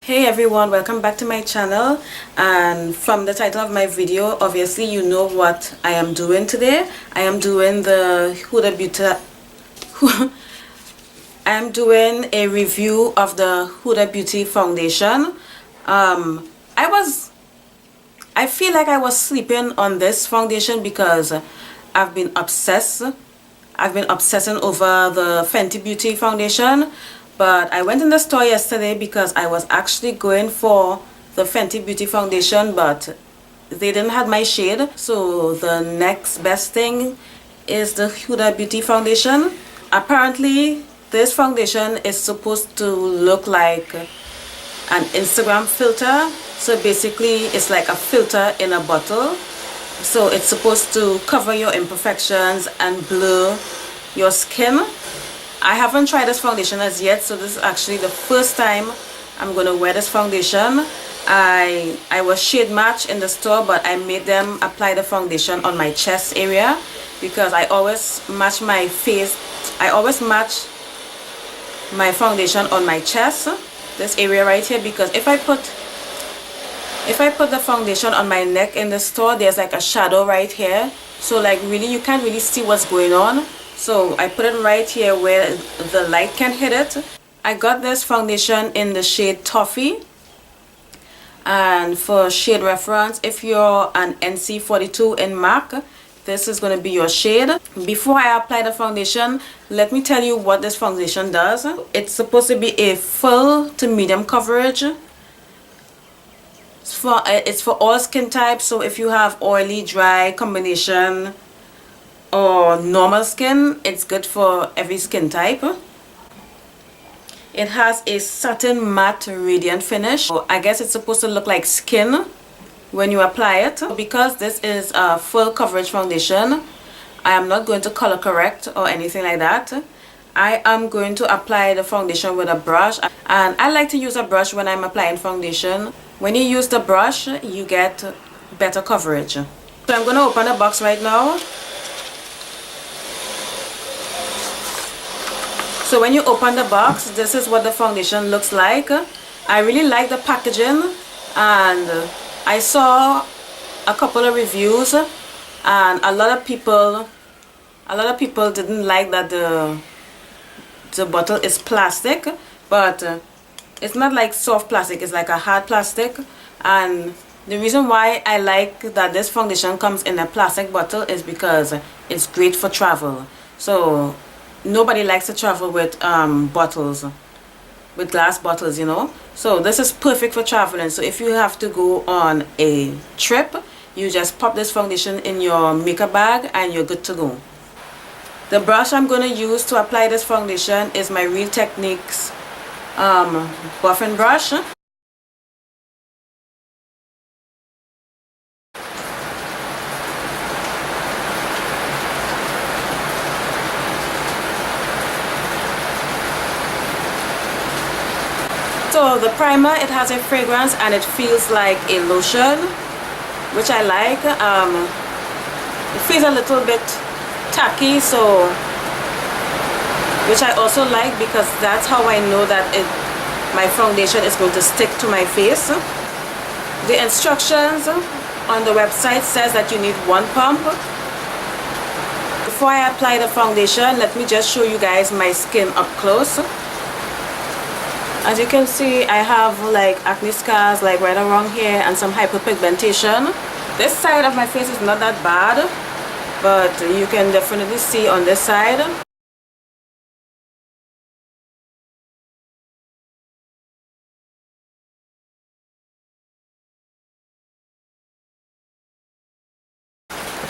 Hey everyone, welcome back to my channel. And from the title of my video, obviously you know what I am doing today. I am doing the Huda Beauty I am doing a review of the Huda Beauty foundation. I feel like I was sleeping on this foundation because I've been obsessing over the Fenty Beauty foundation. But I went in the store yesterday because I was actually going for the Fenty Beauty foundation, but they didn't have my shade. So the next best thing is the Huda Beauty foundation. Apparently this foundation is supposed to look like an Instagram filter. So basically it's like a filter in a bottle. So it's supposed to cover your imperfections and blur your skin. I haven't tried this foundation as yet, so this is actually the first time I'm going to wear this foundation. I was shade matched in the store, but I made them apply the foundation on my chest area because I always match my face. I always match my foundation on my chest, this area right here, because if I put the foundation on my neck in the store, there's like a shadow right here, so like really you can't really see what's going on. So I put it right here where the light can hit it. I got this foundation in the shade Toffee. And for shade reference, if you're an NC42 in MAC, this is going to be your shade. Before I apply the foundation, let me tell you what this foundation does. It's supposed to be a full to medium coverage. It's for all skin types. So if you have oily, dry combination, or normal skin, it's good for every skin type. It has a satin matte radiant finish. So I guess it's supposed to look like skin when you apply it. Because this is a full coverage foundation, I am not going to color correct or anything like that. I am going to apply the foundation with a brush, and I like to use a brush when I'm applying foundation. When you use the brush, you get better coverage. So I'm going to open the box right now. So when you open the box, this is what the foundation looks like. I really like the packaging, and I saw a couple of reviews, and a lot of people didn't like that the bottle is plastic, but it's not like soft plastic, it's like a hard plastic. And the reason why I like that this foundation comes in a plastic bottle is because it's great for travel. So nobody likes to travel with bottles, with glass bottles, you know. So this is perfect for traveling. So if you have to go on a trip, you just pop this foundation in your makeup bag and you're good to go. The brush I'm going to use to apply this foundation is my Real Techniques buffing brush. So the primer, it has a fragrance and it feels like a lotion, which I like. It feels a little bit tacky, so which I also like because that's how I know that my foundation is going to stick to my face. The instructions on the website says that you need 1 pump. Before I apply the foundation, let me just show you guys my skin up close. As you can see, I have like acne scars like right around here and some hyperpigmentation. This side of my face is not that bad, but you can definitely see on this side.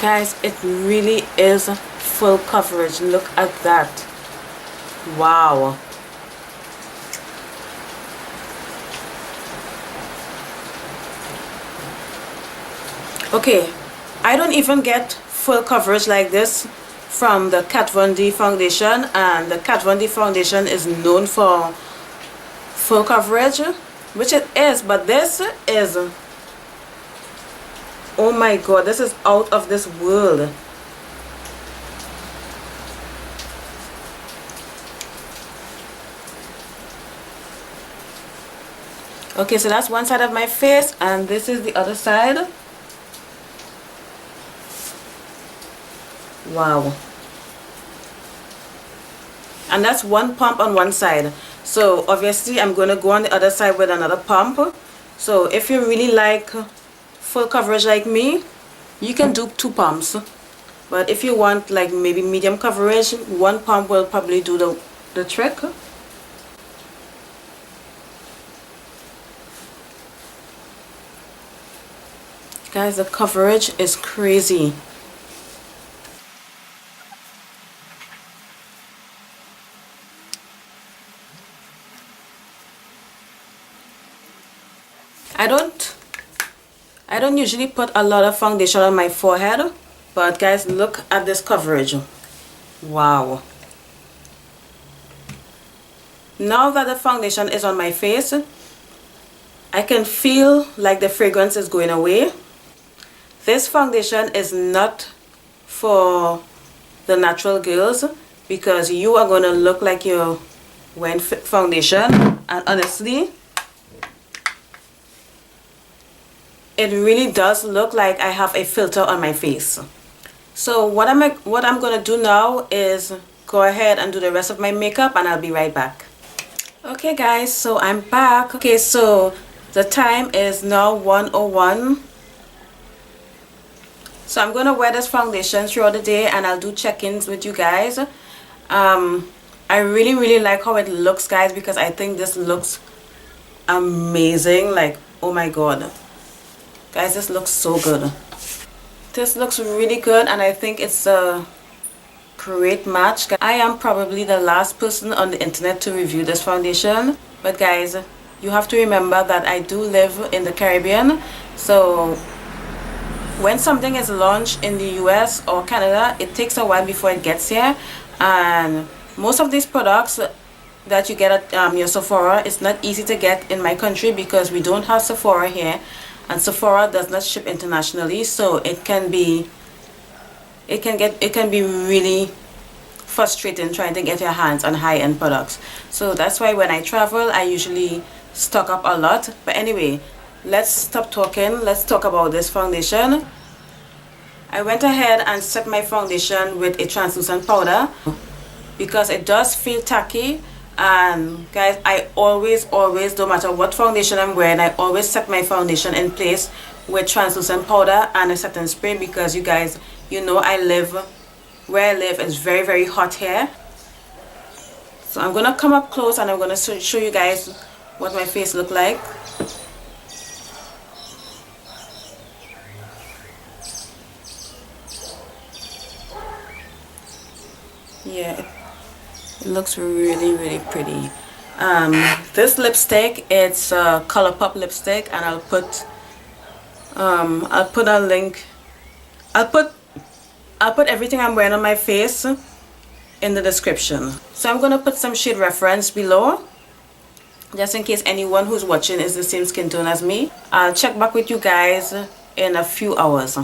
Guys, it really is full coverage. Look at that. Wow. Okay, I don't even get full coverage like this from the Kat Von D foundation, and the Kat Von D foundation is known for full coverage, which it is, but this is, oh my god, this is out of this world. Okay, so that's one side of my face, and this is the other side. Wow. And that's one pump on one side. So obviously I'm going to go on the other side with another pump. So if you really like full coverage like me, you can do 2 pumps. But if you want like maybe medium coverage, 1 pump will probably do the trick. Guys, the coverage is crazy. I don't usually put a lot of foundation on my forehead, but guys, look at this coverage. Wow. Now that the foundation is on my face, I can feel like the fragrance is going away. This foundation is not for the natural girls, because you are going to look like you're wearing foundation, and honestly, it really does look like I have a filter on my face. So what I'm going to do now is go ahead and do the rest of my makeup, and I'll be right back. Okay guys, so I'm back. Okay, so the time is now 1:01. So I'm going to wear this foundation throughout the day, and I'll do check-ins with you guys. I really like how it looks, guys, because I think this looks amazing. Like, oh my god. Guys, this looks so good. This looks really good, and I think it's a great match. I am probably the last person on the internet to review this foundation, but guys, you have to remember that I do live in the Caribbean, so when something is launched in the US or Canada, it takes a while before it gets here, and most of these products that you get at your Sephora, it's not easy to get in my country because we don't have Sephora here, and Sephora does not ship internationally, so it can be really frustrating trying to get your hands on high-end products. So that's why when I travel, I usually stock up a lot. But anyway, let's stop talking. Let's talk about this foundation. I went ahead and set my foundation with a translucent powder because it does feel tacky. And guys, I always, no matter what foundation I'm wearing, I always set my foundation in place with translucent powder and a setting spray, because you guys, you know, where I live is very hot here. So I'm gonna come up close and I'm gonna show you guys what my face look like. Yeah, it looks really pretty. This lipstick, it's a Colorpop lipstick, and I'll put a link. I'll put everything I'm wearing on my face in the description. So I'm gonna put some shade reference below, just in case anyone who's watching is the same skin tone as me. I'll check back with you guys in a few hours.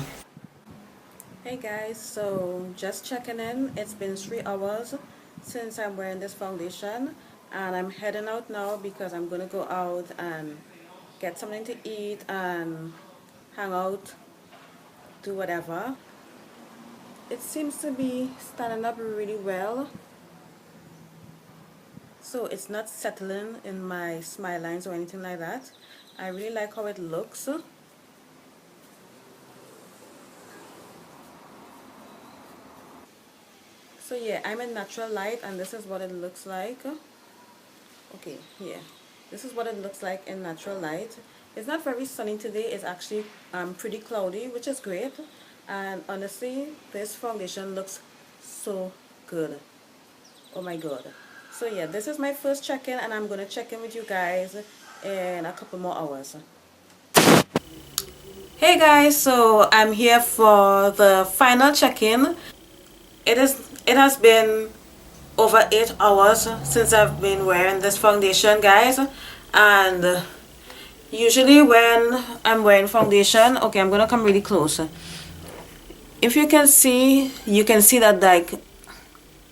Hey guys, so just checking in. It's been 3 hours since I'm wearing this foundation, and I'm heading out now because I'm gonna go out and get something to eat and hang out, do whatever. It seems to be standing up really well, so it's not settling in my smile lines or anything like that. I really like how it looks. So yeah, I'm in natural light, and this is what it looks like. Okay, yeah, this is what it looks like in natural light. It's not very sunny today. It's actually pretty cloudy, which is great. And honestly, this foundation looks so good. Oh my god. So yeah, this is my first check-in, and I'm gonna check in with you guys in a couple more hours. Hey guys, so I'm here for the final check-in. It has been over 8 hours since I've been wearing this foundation, guys, and usually when I'm wearing foundation, okay, I'm gonna come really close. If you can see, that like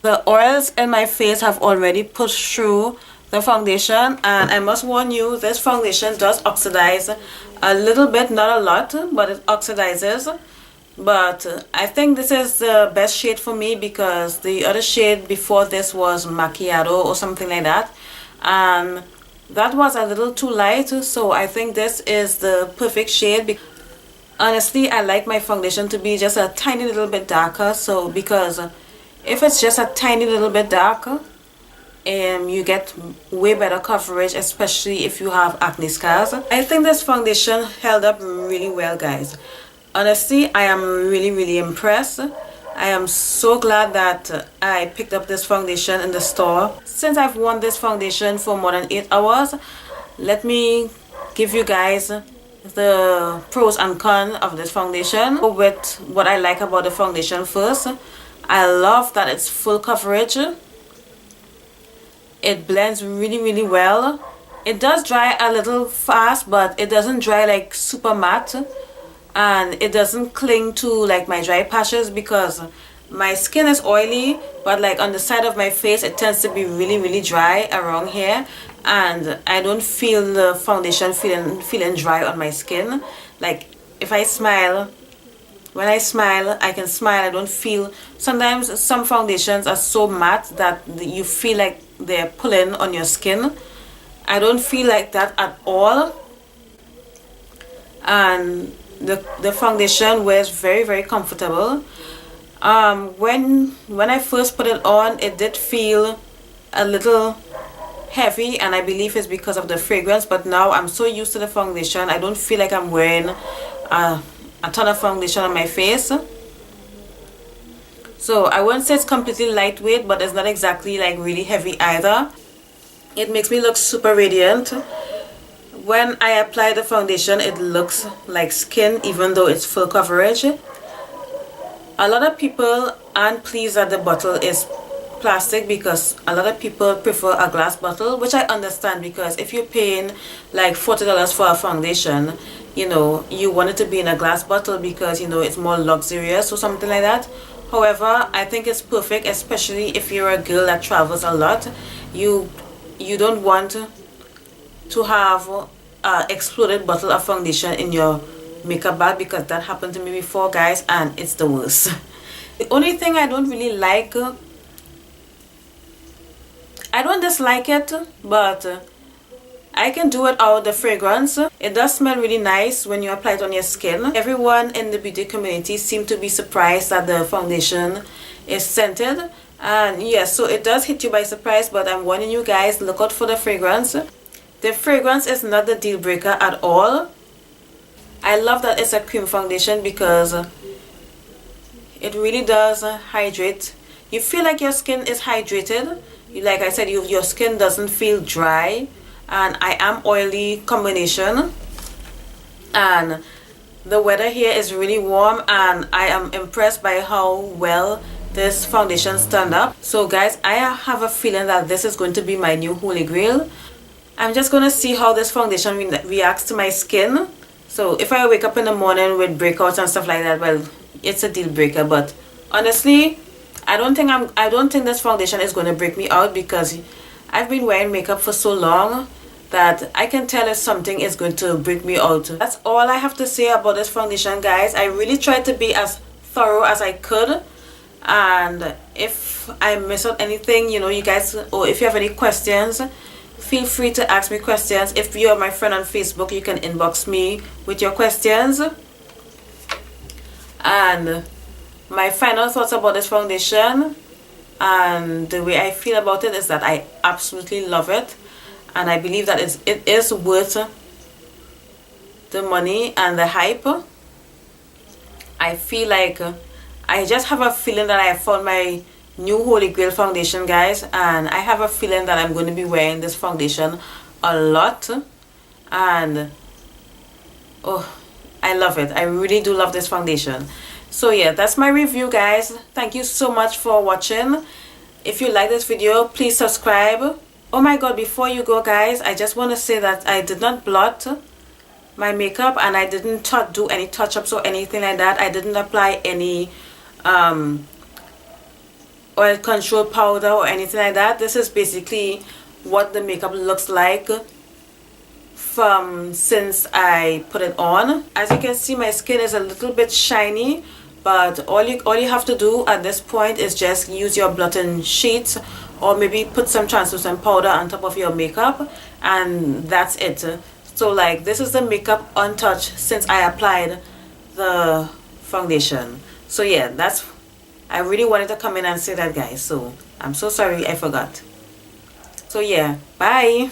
the oils in my face have already pushed through the foundation, and I must warn you, this foundation does oxidize a little bit, not a lot, but it oxidizes. But I think this is the best shade for me because the other shade before this was macchiato or something like that, and that was a little too light, so I think this is the perfect shade. Honestly, I like my foundation to be just a tiny little bit darker, so because if it's just a tiny little bit darker, you get way better coverage, especially if you have acne scars. I think this foundation held up really well, guys. Honestly, I am really impressed. I am so glad that I picked up this foundation in the store. Since I've worn this foundation for more than 8 hours, let me give you guys the pros and cons of this foundation. With what I like about the foundation first, I love that it's full coverage. It blends really well. It does dry a little fast, but it doesn't dry like super matte, and it doesn't cling to like my dry patches because my skin is oily, but like on the side of my face it tends to be really dry around here, and I don't feel the foundation feeling dry on my skin. Like if I smile, when I smile, I can smile. I don't feel, sometimes some foundations are so matte that you feel like they're pulling on your skin. I don't feel like that at all, and the foundation wears very comfortable. When I first put it on, it did feel a little heavy, and I believe it's because of the fragrance, but now I'm so used to the foundation, I don't feel like I'm wearing a ton of foundation on my face. So I wouldn't say it's completely lightweight, but it's not exactly like really heavy either. It makes me look super radiant. When I apply the foundation, it looks like skin even though it's full coverage. A lot of people aren't pleased that the bottle is plastic because a lot of people prefer a glass bottle, which I understand, because if you're paying like $40 for a foundation, you know, you want it to be in a glass bottle because, you know, it's more luxurious or something like that. However, I think it's perfect, especially if you're a girl that travels a lot. You don't want to have an exploded bottle of foundation in your makeup bag, because that happened to me before, guys, and it's the worst. The only thing I don't really like, I don't dislike it, but I can do without the fragrance. It does smell really nice when you apply it on your skin. Everyone in the beauty community seemed to be surprised that the foundation is scented, and yes, so it does hit you by surprise, but I'm warning you guys, look out for the fragrance. The fragrance is not the deal breaker at all. I love that it's a cream foundation because it really does hydrate. You feel like your skin is hydrated. Like I said, your skin doesn't feel dry, and I am oily combination, and the weather here is really warm, and I am impressed by how well this foundation stand up. So guys, I have a feeling that this is going to be my new holy grail. I'm just going to see how this foundation reacts to my skin. So if I wake up in the morning with breakouts and stuff like that, well, it's a deal breaker. But honestly, I don't think this foundation is going to break me out, because I've been wearing makeup for so long that I can tell if something is going to break me out. That's all I have to say about this foundation, guys. I really tried to be as thorough as I could, and if I miss out anything, you know, you guys, or if you have any questions, feel free to ask me questions. If you are my friend on Facebook, you can inbox me with your questions. And my final thoughts about this foundation and the way I feel about it is that I absolutely love it, and I believe that it is worth the money and the hype. I feel like I just have a feeling that I found my new holy grail foundation, guys, and I have a feeling that I'm going to be wearing this foundation a lot, and oh, I love it. I really do love this foundation. So yeah, that's my review, guys. Thank you so much for watching. If you like this video, please subscribe. Oh my god, before you go, guys, I just want to say that I did not blot my makeup, and I didn't do any touch-ups or anything like that. I didn't apply any oil control powder or anything like that. This is basically what the makeup looks like from since I put it on. As you can see, my skin is a little bit shiny, but all you have to do at this point is just use your blotting sheet or maybe put some translucent powder on top of your makeup, and that's it. So like, this is the makeup untouched since I applied the foundation. So yeah, I really wanted to come in and say that, guys, so I'm so sorry I forgot. So yeah, bye.